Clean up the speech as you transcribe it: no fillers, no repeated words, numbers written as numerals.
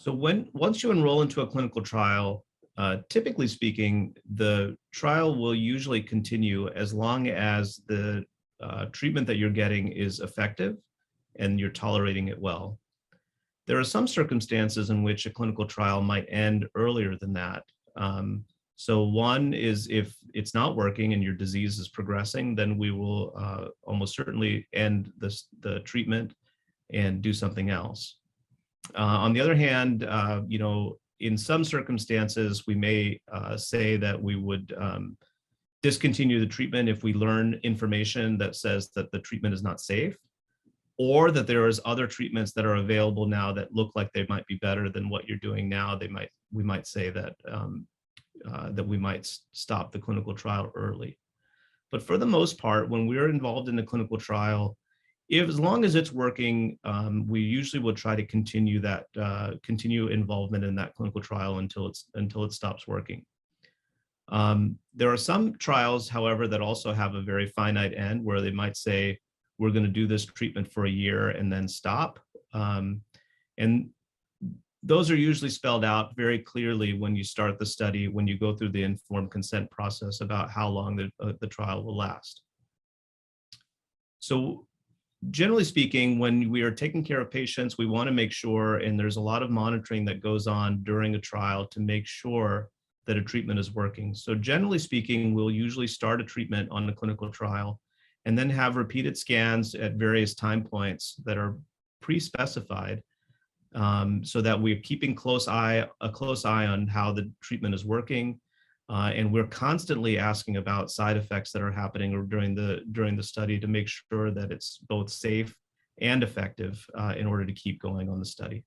So once you enroll into a clinical trial, typically speaking, the trial will usually continue as long as the treatment that you're getting is effective and you're tolerating it well. There are some circumstances in which a clinical trial might end earlier than that. So one is if it's not working and your disease is progressing, then we will almost certainly end the treatment and do something else. On the other hand, in some circumstances, we may say that we would discontinue the treatment if we learn information that says that the treatment is not safe, or that there is other treatments that are available now that look like they might be better than what you're doing now. We might say that that we might stop the clinical trial early. But for the most part, when we're involved in a clinical trial, if as long as it's working, we usually will try to continue continue involvement in that clinical trial until it stops working. There are some trials, however, that also have a very finite end where they might say, we're going to do this treatment for a year and then stop. And those are usually spelled out very clearly when you start the study, when you go through the informed consent process about how long the trial will last. So generally speaking, when we are taking care of patients, we want to make sure, and there's a lot of monitoring that goes on during a trial to make sure that a treatment is working. So generally speaking, we'll usually start a treatment on a clinical trial and then have repeated scans at various time points that are pre-specified, so that we're keeping a close eye on how the treatment is working. And we're constantly asking about side effects that are happening or during the study to make sure that it's both safe and effective in order to keep going on the study.